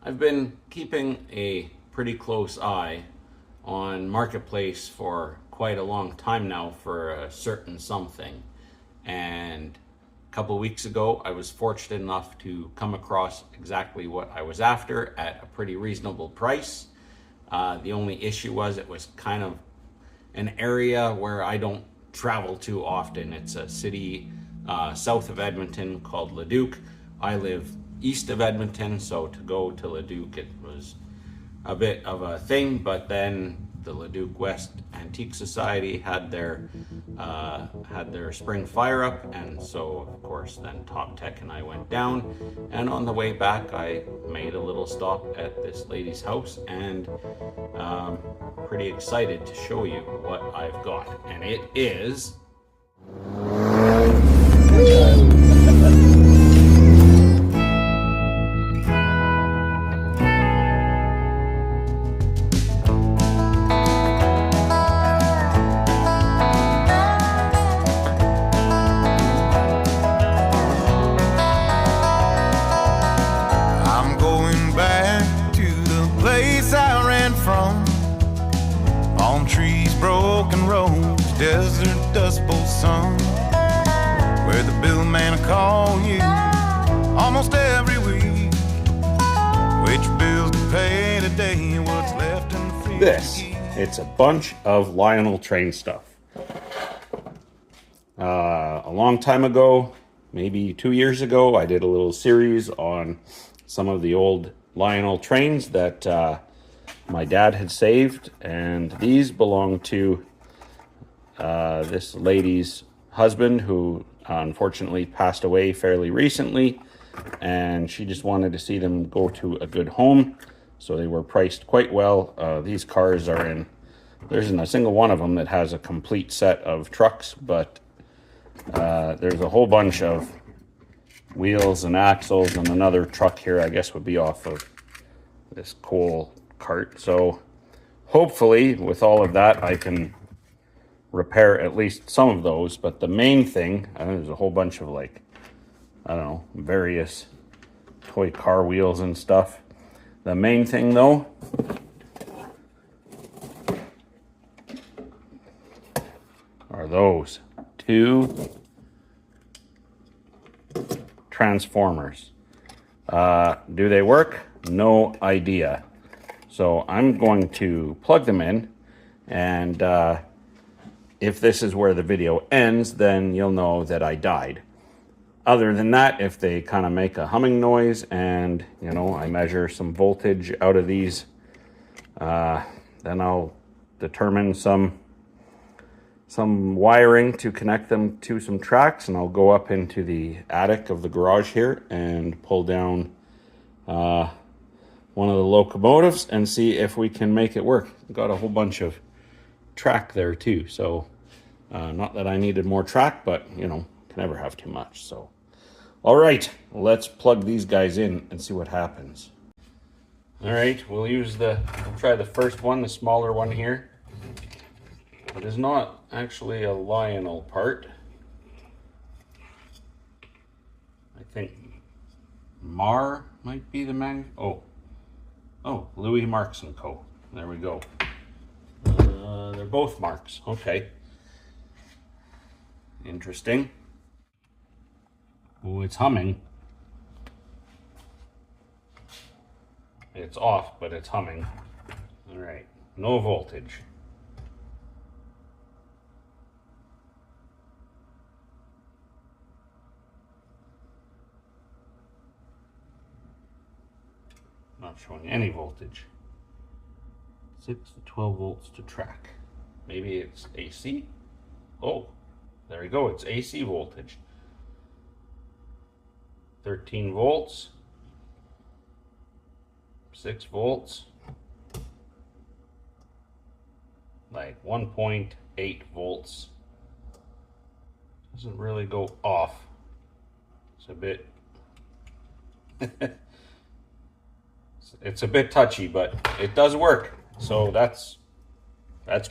I've been keeping a pretty close eye on Marketplace for quite a long time now for a certain something. And a couple of weeks ago, I was fortunate enough to come across exactly what I was after at a pretty reasonable price. The only issue was it was kind of an area where I don't travel too often. It's a city south of Edmonton called Leduc. I live east of Edmonton, so to go to Leduc it was a bit of a thing, but then the Leduc West Antique Society had their spring fire up, and so of course then Top Tech and I went down, and on the way back I made a little stop at this lady's house, and pretty excited to show you what I've got, and it is broken roads, desert dust bowl sun, where the bill man will call you almost every week. Which bills to pay today, what's left in the freezer. It's a bunch of Lionel train stuff. A long time ago, maybe 2 years ago, I did a little series on some of the old Lionel trains that my dad had saved, and these belong to this lady's husband who unfortunately passed away fairly recently, and she just wanted to see them go to a good home, so they were priced quite well. These cars are in, there isn't a single one of them that has a complete set of trucks, but there's a whole bunch of wheels and axles, and another truck here I guess would be off of this coal cart. So hopefully with all of that I can repair at least some of those, but the main thing, there's a whole bunch of, like, I don't know, various toy car wheels and stuff. The main thing though are those two transformers. Do they work? No idea. So I'm going to plug them in, and if this is where the video ends, then you'll know that I died. Other than that, if they kind of make a humming noise and, you know, I measure some voltage out of these, then I'll determine some wiring to connect them to some tracks, and I'll go up into the attic of the garage here and pull down one of the locomotives and see if we can make it work. Got a whole bunch of track there too, so not that I needed more track, but you know, can never have too much. So all right, let's plug these guys in and see what happens. All right, we'll try the first one, the smaller one here. It is not actually a Lionel part. I think Mar might be the man. Oh, Louis Marks & Co. There we go. They're both Marks. Okay. Interesting. Oh, it's humming. It's off, but it's humming. All right. No voltage. Not showing any voltage. 6 to 12 volts to track. Maybe it's AC? Oh, there we go, it's AC voltage. 13 volts. 6 volts. Like 1.8 volts. Doesn't really go off. It's a bit it's a bit touchy, but it does work. So that's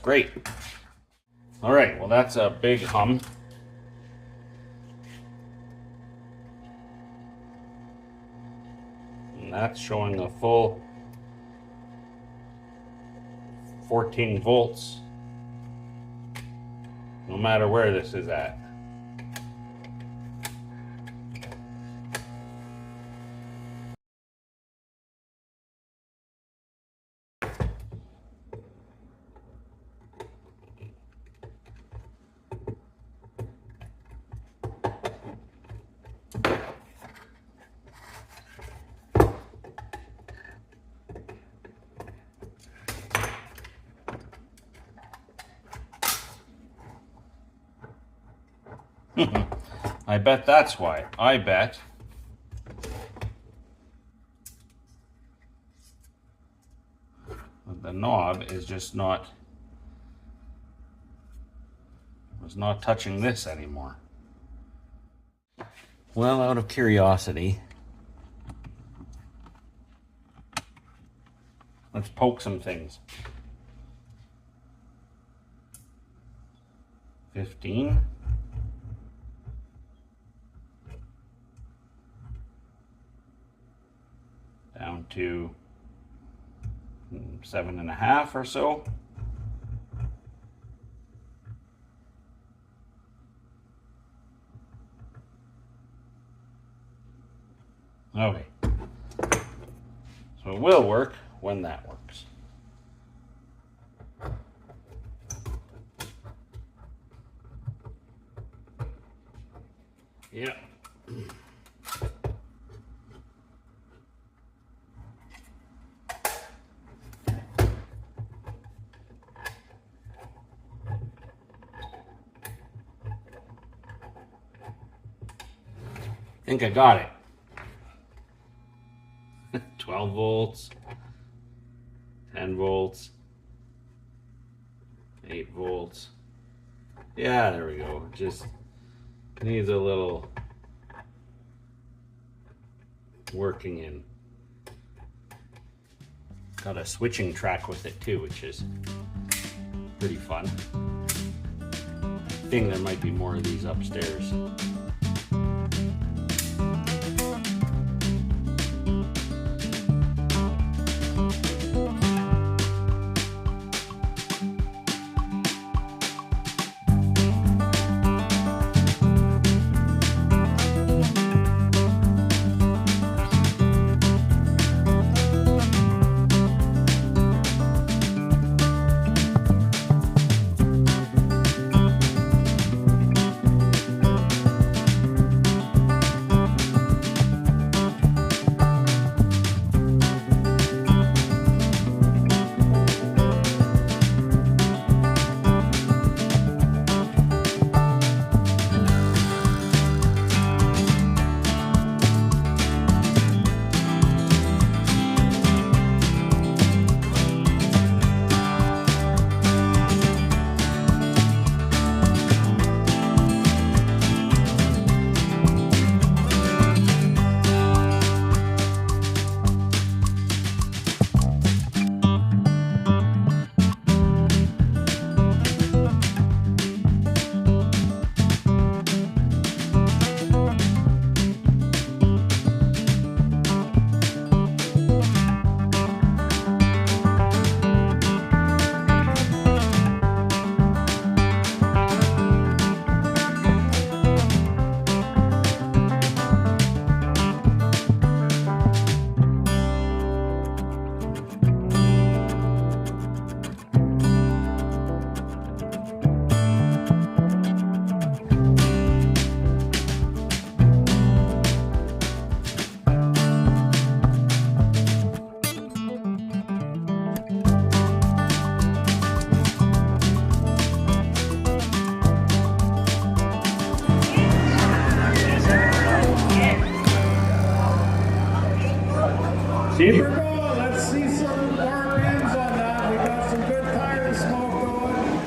great. All right, well, that's a big hum. And that's showing a full 14 volts, no matter where this is at. I bet that's why. I bet the knob is just not touching this anymore. Well, out of curiosity, let's poke some things. 15. Down to 7.5 or so. Okay. So it will work when that works. Yeah. I think I got it. 12 volts, 10 volts, 8 volts. Yeah, there we go. Just needs a little working in. Got a switching track with it too, which is pretty fun. I think there might be more of these upstairs. See? Let's see some more rims on that. We got some good tire smoke going.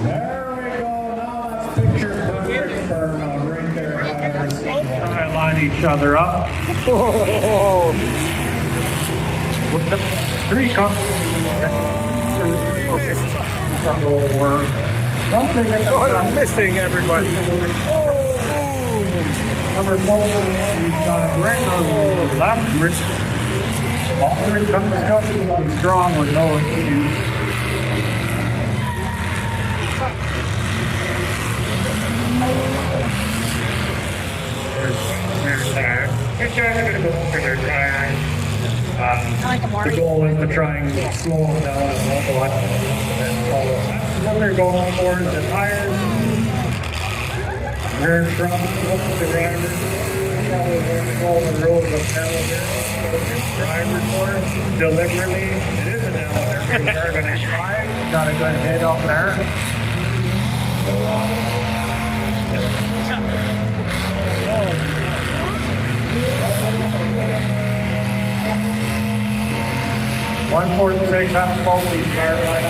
There we go. Now that's picture perfect for right there. Try to line each other up. Oh. Three comes. I'm missing everybody. Oh. Number 4, we've got Vegreville left wrist. All wrist comes strong with no issues. There's tire. It's going to go for their tire. The goal is to try and slow them down and localize them. What they're going for is the tires. They're from the driver. Probably going to go on the road with a pedal there. Driver for it. Deliberately, it is a demo. They're going to try. Got a good head up there. 146, half faulty car line.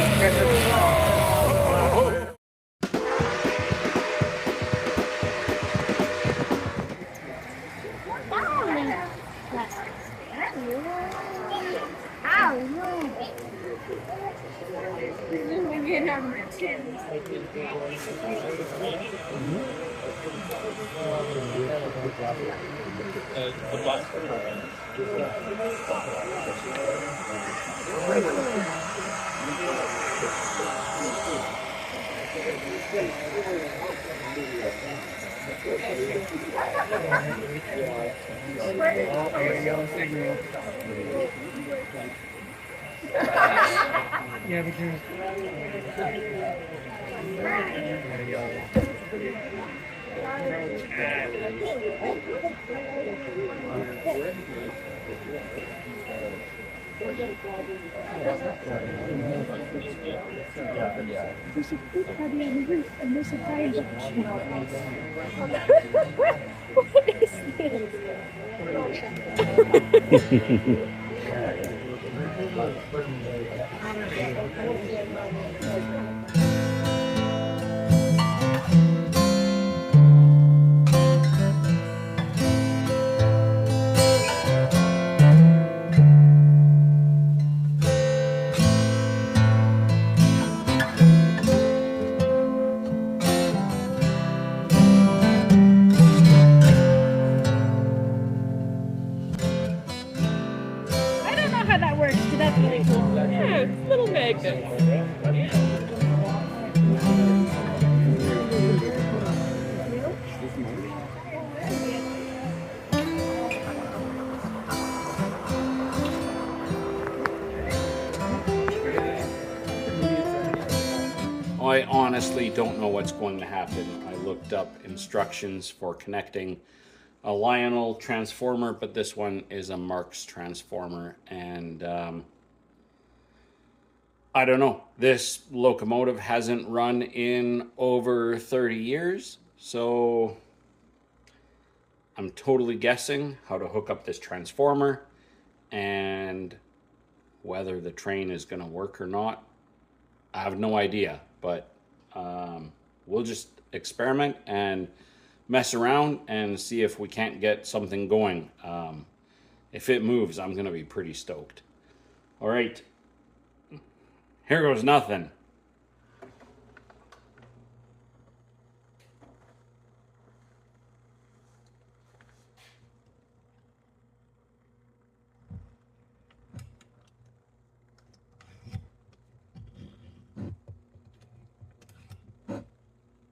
Yeah, because What is this? I don't know how that works, but that's really cool. Yeah, it's a little magnet. I honestly don't know what's going to happen. I looked up instructions for connecting a Lionel transformer, but this one is a Marx transformer, and I don't know. This locomotive hasn't run in over 30 years, so I'm totally guessing how to hook up this transformer and whether the train is going to work or not. I have no idea, but we'll just experiment and mess around and see if we can't get something going. If it moves, I'm going to be pretty stoked. All right. Here goes nothing.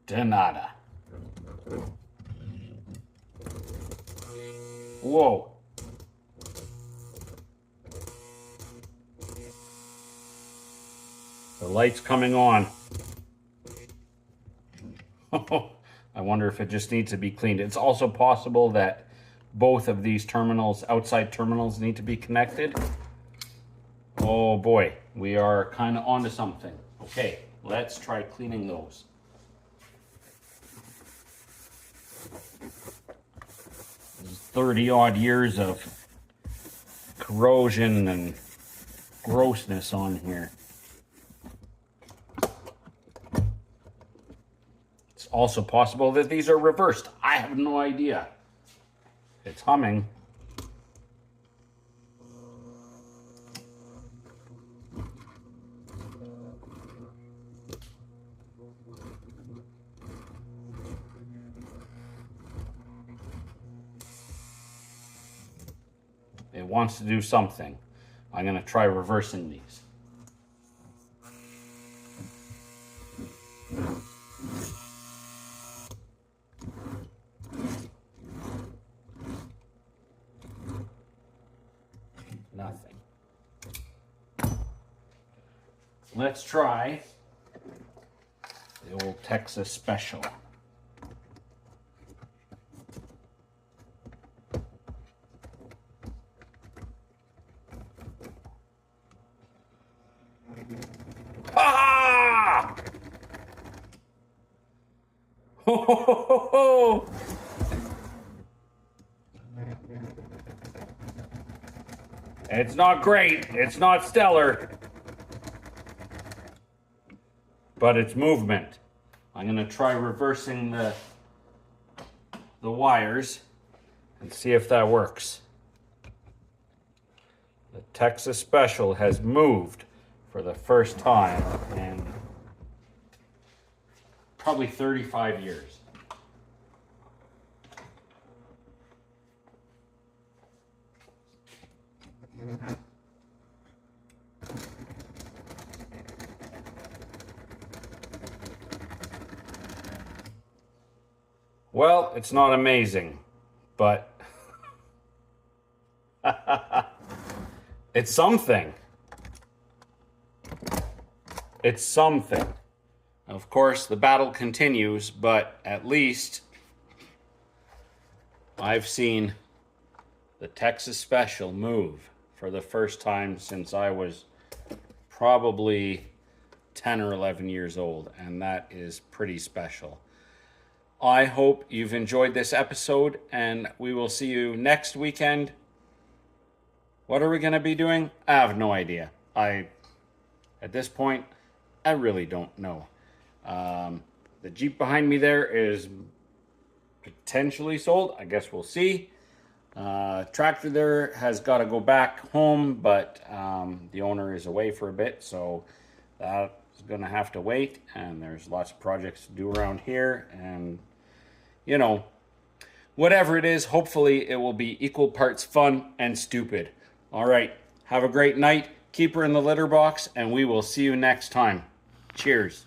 De nada. Whoa. The light's coming on. I wonder if it just needs to be cleaned. It's also possible that both of these terminals, outside terminals, need to be connected. Oh boy, we are kind of onto something. Okay, let's try cleaning those. 30-odd years of corrosion and grossness on here. It's also possible that these are reversed. I have no idea. It's humming. It wants to do something. I'm going to try reversing these. Nothing. Let's try the old Texas Special. Ah! Ho, ho, ho, ho, ho. It's not great. It's not stellar. But it's movement. I'm going to try reversing the wires and see if that works. The Texas Special has moved for the first time in probably 35 years. Well, it's not amazing, but it's something. It's something. Of course, the battle continues, but at least I've seen the Texas Special move for the first time since I was probably 10 or 11 years old, and that is pretty special. I hope you've enjoyed this episode, and we will see you next weekend. What are we going to be doing? I have no idea. At this point, I really don't know. The Jeep behind me there is potentially sold. I guess we'll see. Tractor there has got to go back home, but the owner is away for a bit, so that's going to have to wait. And there's lots of projects to do around here, and you know, whatever it is, hopefully it will be equal parts fun and stupid. All right, have a great night. Keep her in the litter box, and we will see you next time. Cheers.